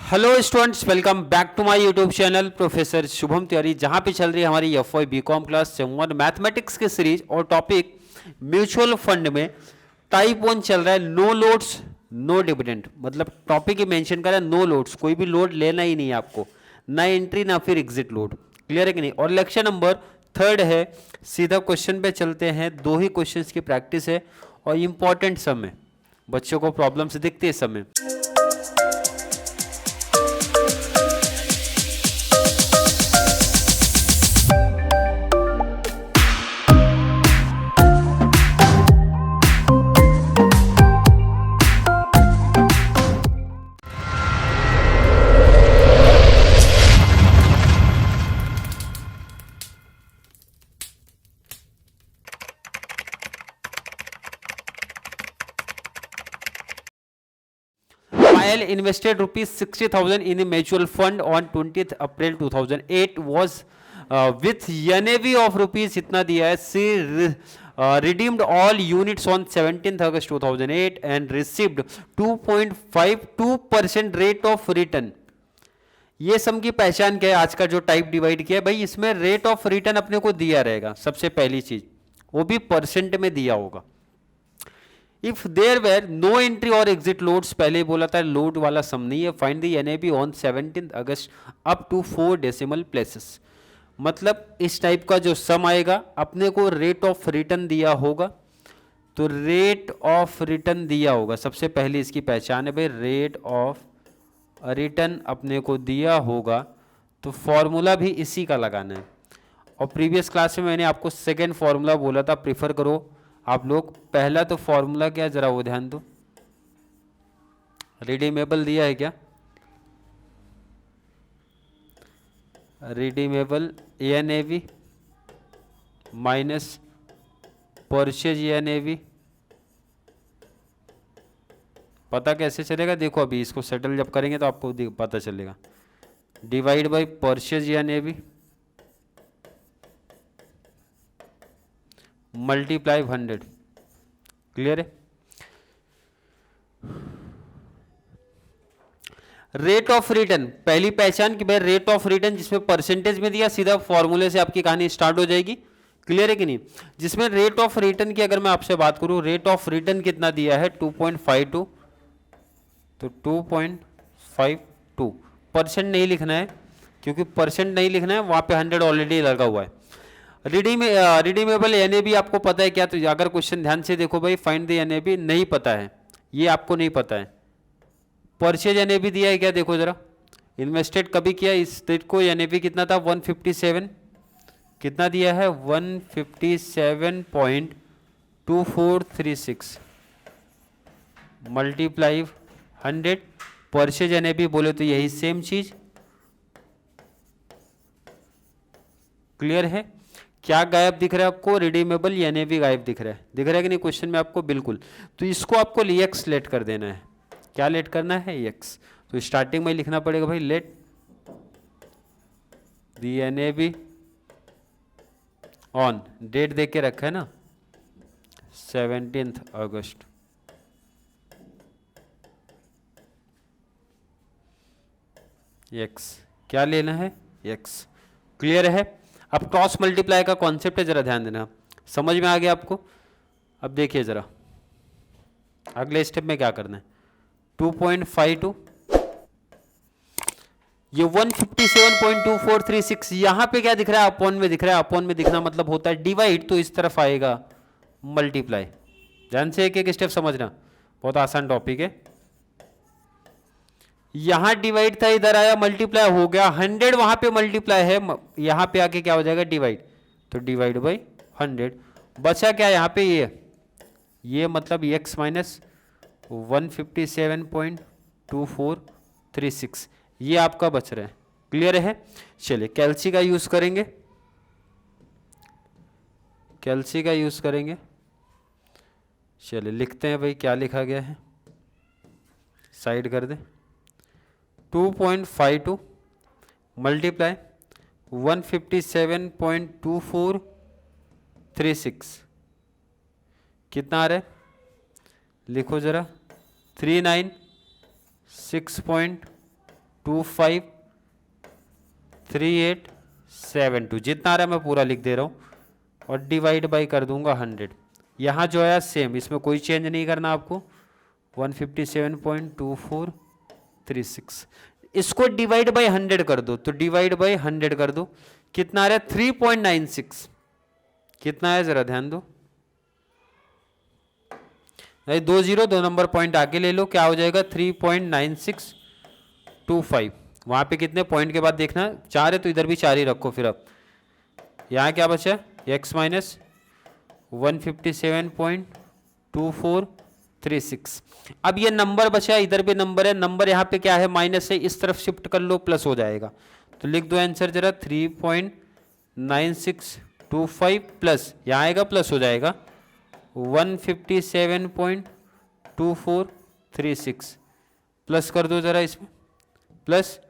Hello students, welcome back to my YouTube channel professor Shubham Tiwari, जहां पे चल रही है हमारी FY BCom class seven mathematics की सीरीज और टॉपिक म्यूचुअल फंड में टाइप 1 चल रहा है। नो लोड्स नो डिविडेंड, मतलब टॉपिक ही मेंशन करा है नो लोड्स, कोई भी लोड लेना ही नहीं है आपको, ना एंट्री ना फिर एग्जिट लोड। क्लियर है कि नहीं? और लेक्चर नंबर 3 है। सीधा क्वेश्चन पे चलते हैं। 2 ही क्वेश्चन की प्रैक्टिस है और इंपॉर्टेंट सम है, बच्चों को प्रॉब्लम्स दिखती है समय। Payal invested rupees 60,000 in a mutual fund on 20th April 2008 was with NAV of rupees इतना दिया है। She redeemed all units on 17th August 2008 and received 2.52% rate of return। ये सम की पहचान क्या है? आज का जो टाइप डिवाइड किया है भाई, इसमें रेट ऑफ रिटर्न अपने को दिया रहेगा। सबसे पहली चीज वो भी परसेंट में दिया होगा। If there were no entry और एग्जिट लोड्स, पहले ही बोला था लोड वाला सम नहीं है। Find the NAB on 17 August up to 4 decimal places, मतलब इस टाइप का जो सम आएगा अपने को रेट ऑफ रिटर्न दिया होगा। तो रेट ऑफ रिटर्न दिया होगा, सबसे पहले इसकी पहचान है भाई, रेट ऑफ रिटर्न अपने को दिया होगा। तो फॉर्मूला भी इसी का लगाना है। और प्रीवियस क्लास में मैंने आपको सेकेंड फॉर्मूला बोला था, प्रीफर करो आप लोग। पहला तो फॉर्मूला क्या, जरा वो ध्यान दो। रिडीमेबल दिया है क्या? Redeemable NAV minus purchase NAV. पता कैसे चलेगा? देखो अभी इसको सेटल जब करेंगे तो आपको पता चलेगा। Divide by purchase NAV multiply 100। Clear है? रेट ऑफ रिटर्न पहली पहचान कि भाई रेट ऑफ रिटर्न जिसमें परसेंटेज में दिया, सीधा फॉर्मूले से आपकी कहानी स्टार्ट हो जाएगी। क्लियर है कि नहीं? जिसमें रेट ऑफ रिटर्न की अगर मैं आपसे बात करूं, रेट ऑफ रिटर्न कितना दिया है? 2.52। तो 2.52 परसेंट नहीं लिखना है, क्योंकि परसेंट नहीं लिखना है, वहां पे 100 ऑलरेडी लगा हुआ है। रिडीमेबल एनएबी आपको पता है क्या? तो अगर क्वेश्चन ध्यान से देखो भाई, फाइंड द एनएबी नहीं पता है, ये आपको नहीं पता है। परचेज एनएबी दिया है क्या? देखो जरा, इन्वेस्टेड कभी किया इस डेट को, एनएबी कितना था? 157। कितना दिया है? 157.2436 मल्टीप्लाई 100। परचेज एनएबी बोले तो यही सेम चीज। क्लियर है? क्या गायब दिख रहा है आपको? रिडीमेबल एनएवी गायब दिख रहा है। दिख रहा है कि नहीं क्वेश्चन में आपको? बिल्कुल। तो इसको आपको एक्स लेट कर देना है। क्या लेट करना है? एक्स। तो स्टार्टिंग में लिखना पड़ेगा भाई, let the NAV on, date देख के रखा है ना, 17 अगस्त। एक्स क्या लेना है? एक्स। क्लियर है? अब क्रॉस मल्टीप्लाई का कॉन्सेप्ट है, जरा ध्यान देना। समझ में आ गया आपको? अब देखिए जरा अगले स्टेप में क्या करना है। 2.52, ये 157.2436, यहां पे क्या दिख रहा है? अपॉन में दिख रहा है। अपॉन में दिखना मतलब होता है डिवाइड, तो इस तरफ आएगा मल्टीप्लाई। ध्यान से एक एक स्टेप समझना, बहुत आसान टॉपिक है। यहां डिवाइड था, इधर आया मल्टीप्लाई हो गया। 100 वहां पे मल्टीप्लाई है, यहां पे आके क्या हो जाएगा? डिवाइड। तो डिवाइड बाई 100 बचा क्या यहां पे? ये मतलब x माइनस 157.2436, ये आपका बच रहा है। क्लियर है? चलिए कैल्सी का यूज करेंगे। कैल्सी का यूज करेंगे। चलिए लिखते हैं भाई, क्या लिखा गया है, साइड कर दे। 2.52 मल्टीप्लाई 157.2436 कितना आ रहा है? लिखो जरा, 396.2 253872 जितना आ रहा है मैं पूरा लिख दे रहा हूँ और डिवाइड बाई कर दूंगा 100। यहाँ जो है सेम, इसमें कोई चेंज नहीं करना आपको, 157.2436। इसको डिवाइड बाई 100 कर दो, तो डिवाइड बाई 100 कर दो, कितना आ रहा है 3.96। कितना है जरा ध्यान दो, 2 नंबर पॉइंट आगे ले लो, क्या हो जाएगा 3.9625। वहां पे कितने पॉइंट के बाद देखना, 4 है तो इधर भी 4 ही रखो। फिर अब यहाँ क्या बचा, x माइनस 157.2436। अब ये नंबर बचा, इधर भी नंबर है, नंबर यहाँ पे क्या है माइनस है, इस तरफ शिफ्ट कर लो प्लस हो जाएगा। तो लिख दो आंसर जरा 3.9625 प्लस यहाँ आएगा प्लस हो जाएगा 157.2436 प्लस कर दो जरा इसमें, प्लस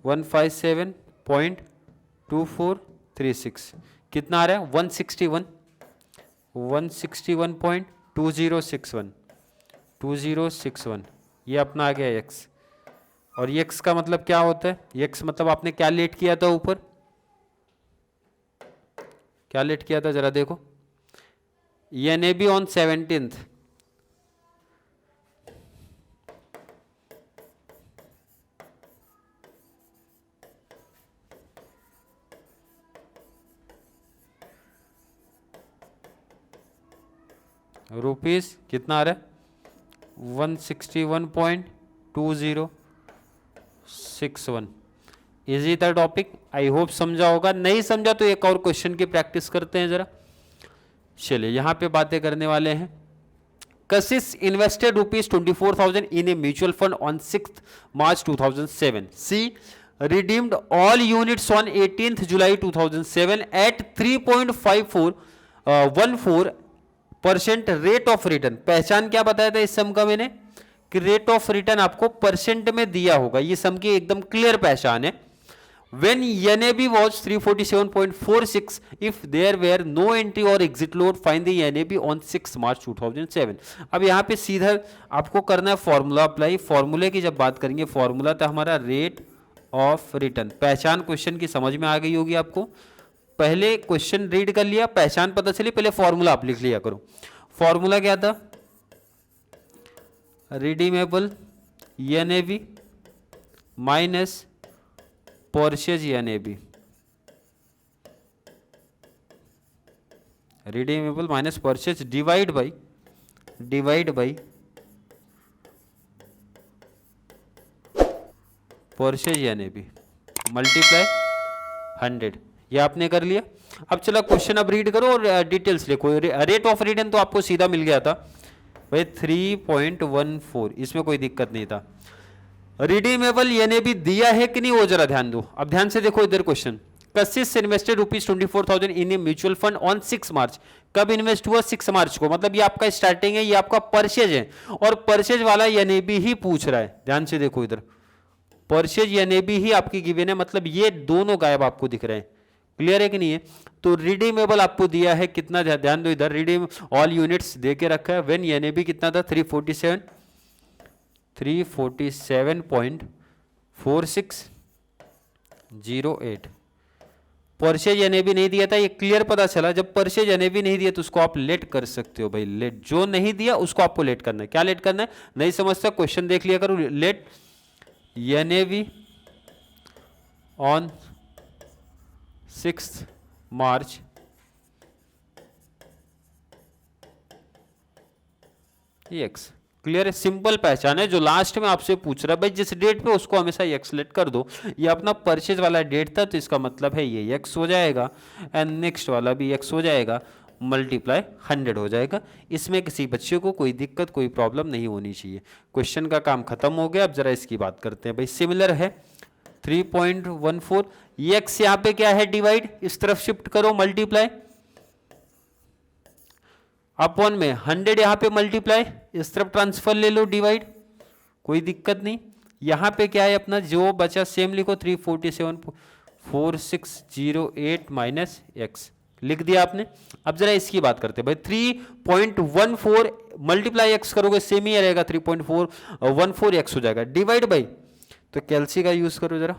157.2436 कितना आ रहा है 161.2061 ये अपना आ गया x। और x का मतलब क्या होता है, x मतलब आपने क्या लेट किया था ऊपर, क्या लेट किया था जरा देखो, NAB ऑन 17th, रुपीज कितना आ रहा है 161.2061। इजी था टॉपिक, आई होप समझा होगा, नहीं समझा तो एक और क्वेश्चन की प्रैक्टिस करते हैं जरा। चलिए यहां पे बातें करने वाले हैं। कशिश invested ₹24,000 in a mutual fund on 6th March 2007. She redeemed all units on 18th July 2007 at 3.5414% rate of return. पहचान क्या बताया था इस सम का मैंने, कि रेट ऑफ रिटर्न आपको परसेंट में दिया होगा, ये सम की एकदम क्लियर पहचान है। When NAB was 347.46, if there were no entry or exit load, find the NAB on 6 March 2007। अब यहाँ पे सीधा आपको करना है फॉर्मूला अप्लाई। फॉर्मूले की जब बात करेंगे, फॉर्मूला था हमारा रेट ऑफ रिटर्न। पहचान क्वेश्चन की समझ में आ गई होगी आपको, पहले क्वेश्चन रीड कर लिया, पहचान पता चली, पहले फॉर्मूला आप लिख लिया करो। फॉर्मूला क्या था, redeemable NAB minus purchase NAB, redeemable minus purchase divide by purchase NAB multiply 100। ये आपने कर लिया। अब चलो क्वेश्चन अब रीड करो और डिटेल्स लिखो। रेट ऑफ रिटर्न तो आपको सीधा मिल गया था भाई 3.14, इसमें कोई दिक्कत नहीं था। रिडीमेबल NAB दिया है कि नहीं वो जरा ध्यान दो। अब ध्यान से देखो इधर question, Kashish invested ₹24,000 in a mutual fund on 6 मार्च। कब इन्वेस्ट हुआ 6 मार्च को, मतलब ये आपका स्टार्टिंग है, ये आपका परचेज है, और परचेज वाला NAB ही पूछ रहा है। ध्यान से देखो इधर परचेज NAB ही आपकी गिवन है, मतलब ये दोनों गायब आपको दिख रहे हैं। क्लियर है कि नहीं है। तो रिडीमेबल आपको दिया है कितना, ध्यान दो इधर, रिडीम ऑल यूनिट्स दे के रखा है। व्हेन NAB कितना था 347.4608। परचेज NAB नहीं दिया था, ये क्लियर पता चला। जब परचेज NAB नहीं दिया तो उसको आप लेट कर सकते हो भाई, लेट। जो नहीं दिया उसको आपको लेट करना है। क्या लेट करना है, नहीं समझता क्वेश्चन देख लिया करो। Let NAB on 6 March X. Clear है, सिंपल पहचान है। जो लास्ट में आपसे पूछ रहा है भाई जिस डेट पे, उसको हमेशा एक्स लेट कर दो। ये अपना परचेज वाला डेट था तो इसका मतलब है ये एक्स हो जाएगा, एंड नेक्स्ट वाला भी एक्स हो जाएगा, मल्टीप्लाई 100 हो जाएगा। इसमें किसी बच्चे को कोई दिक्कत, कोई प्रॉब्लम नहीं होनी चाहिए। क्वेश्चन का काम खत्म हो गया। अब जरा इसकी बात करते हैं भाई। सिमिलर है 3.14, एक्स यहाँ पे क्या है डिवाइड, इस तरफ शिफ्ट करो, मल्टीप्लाई अपॉन में 100 यहाँ पे मल्टीप्लाई, इस तरफ ट्रांसफर ले लो, डिवाइड, कोई दिक्कत नहीं। यहाँ पे क्या है अपना जो बचा सेम लिखो, 347.4608 माइनस एक्स लिख दिया आपने। अब जरा इसकी बात करते हैं भाई। 3.14 मल्टीप्लाई एक्स करोगे सेम ही रहेगा, 3.414 एक्स हो जाएगा, डिवाइड बाई, तो कैल्सी का यूज करो जरा,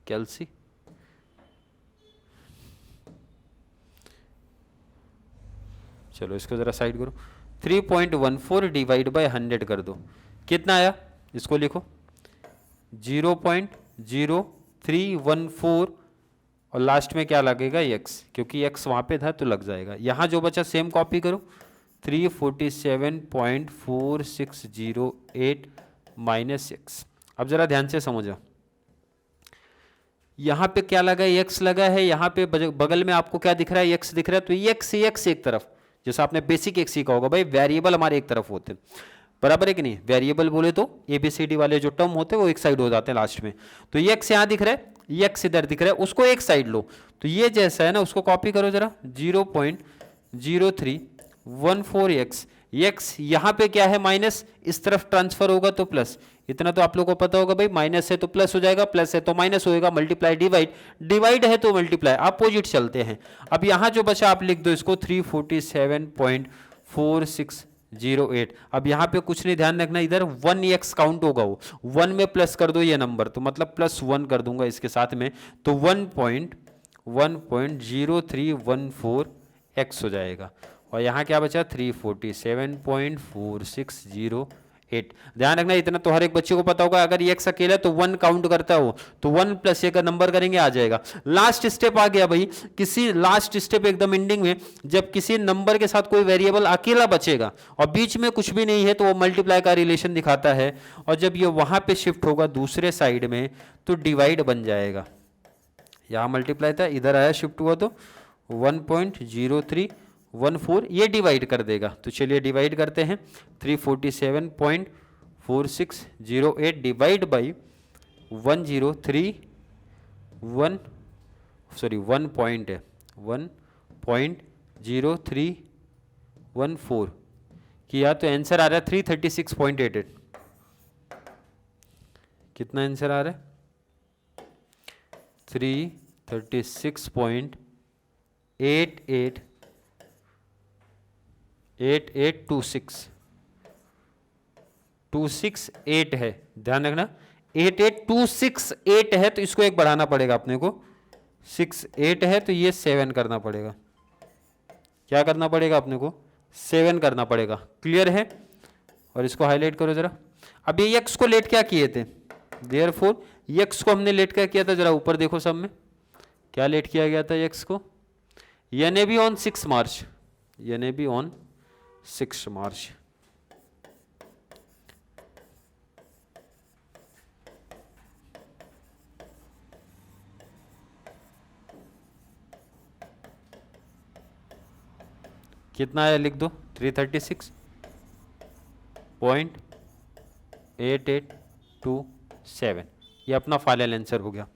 कैल्सी। चलो इसको जरा साइड करो। 3.14 डिवाइड बाय 100 कर दो, कितना आया? इसको लिखो 0.0314 और लास्ट में क्या लगेगा? x, क्योंकि x वहां पे था तो लग जाएगा। यहां जो बचा सेम कॉपी करो, 347.4608 माइनस x। अब जरा ध्यान से समझो, यहां पे क्या लगा है? x लगा है। यहां पे बगल में आपको क्या दिख रहा है? x दिख रहा है। तो ये x एक तरफ, जैसा आपने बेसिक एक सीखा होगा भाई, वेरिएबल हमारे एक तरफ होते हैं, बराबर है कि नहीं? वेरिएबल बोले तो ABCD वाले जो टर्म होते हैं वो एक साइड हो जाते हैं लास्ट में। तो ये x यहाँ दिख रहा है, ये x इधर दिख रहा है, उसको एक साइड लो। तो ये जैसा है ना, उसको कॉपी करो जरा, 0.0314x। x यहाँ पे क्या है? माइनस, इस तरफ ट्रांसफर होगा तो प्लस। इतना तो आप लोगों को पता होगा भाई, माइनस है तो प्लस हो जाएगा, प्लस है तो माइनस होएगा, मल्टीप्लाई डिवाइड, डिवाइड है तो मल्टीप्लाई, अपोजिट चलते हैं। अब यहाँ जो बचा आप लिख दो इसको 347.4608। अब यहाँ पे कुछ नहीं, ध्यान रखना, इधर 1x काउंट होगा, वो 1 में प्लस कर दो ये नंबर, तो मतलब +1 कर दूंगा इसके साथ में, तो 1.0314x हो जाएगा। और यहाँ क्या बचा? 347.4608। ध्यान रखना, इतना तो हर एक बच्चे को पता होगा। अगर ये x अकेला तो 1 काउंट करता हो तो 1 + a का नंबर करेंगे, आ जाएगा। लास्ट स्टेप आ गया भाई, किसी लास्ट स्टेप एकदम एंडिंग में, जब किसी नंबर के साथ कोई वेरिएबल अकेला बचेगा और बीच में कुछ भी नहीं है तो वो मल्टीप्लाई का रिलेशन दिखाता है, और जब ये वहां पे शिफ्ट होगा दूसरे साइड में तो डिवाइड बन जाएगा। यहाँ मल्टीप्लाई था, इधर आया शिफ्ट हुआ तो 1.0314 ये डिवाइड कर देगा। तो चलिए डिवाइड करते हैं, 347.4608 डिवाइड बाई 1.0314 किया तो आंसर आ रहा है 336.88। कितना आंसर आ रहा है? 336.8826 है, ध्यान रखना 88268 है, तो इसको एक बढ़ाना पड़ेगा अपने को, 68 है तो ये 7 करना पड़ेगा। क्या करना पड़ेगा अपने को? 7 करना पड़ेगा। क्लियर है? और इसको हाईलाइट करो जरा। अब ये x को लेट क्या किए थे? देयरफॉर x को हमने लेट क्या किया था? जरा ऊपर देखो, सब में क्या लेट किया गया था x को? यानी भी ऑन 6 मार्च, यानी भी ऑन 6 मार्च। कितना है लिख दो, 336.8827। ये अपना फाइनल आंसर हो गया।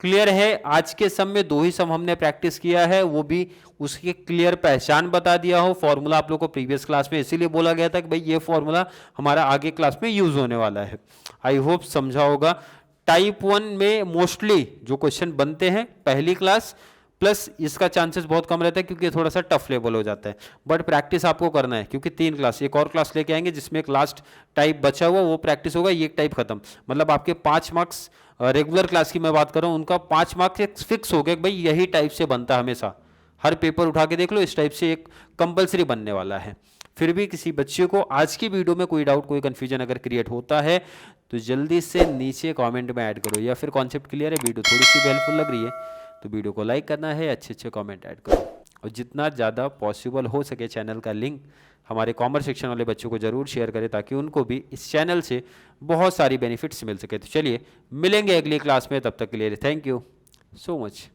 क्लियर है? आज के सम में 2 ही सम हमने प्रैक्टिस किया है, वो भी उसकी क्लियर पहचान बता दिया हो। फॉर्मूला आप लोग को प्रीवियस क्लास में इसीलिए बोला गया था कि भाई ये फॉर्मूला हमारा आगे क्लास में यूज होने वाला है। आई होप समझा होगा। टाइप 1 में मोस्टली जो क्वेश्चन बनते हैं पहली क्लास प्लस इसका चांसेस बहुत कम रहता है क्योंकि थोड़ा सा टफ लेवल हो जाता है, बट प्रैक्टिस आपको करना है क्योंकि 3 क्लास, एक और क्लास लेके आएंगे जिसमें एक लास्ट टाइप बचा हुआ वो प्रैक्टिस होगा, ये एक टाइप खत्म। मतलब आपके 5 मार्क्स रेगुलर क्लास की मैं बात कर रहा हूँ, उनका 5 मार्क्स फिक्स हो गए भाई यही टाइप से बनता है हमेशा। हर पेपर उठा के देख लो, इस टाइप से एक कंपलसरी बनने वाला है। फिर भी किसी बच्चे को आज की वीडियो में कोई डाउट, कोई कंफ्यूजन अगर क्रिएट होता है तो जल्दी से नीचे कमेंट में ऐड करो, या फिर कॉन्सेप्ट क्लियर है, वीडियो थोड़ी सी हेल्पफुल लग रही है तो वीडियो को लाइक करना है, अच्छे कमेंट ऐड करो, और जितना ज़्यादा पॉसिबल हो सके चैनल का लिंक हमारे कॉमर्स सेक्शन वाले बच्चों को ज़रूर शेयर करें ताकि उनको भी इस चैनल से बहुत सारी बेनिफिट्स मिल सके। तो चलिए मिलेंगे अगली क्लास में, तब तक के लिए थैंक यू सो मच।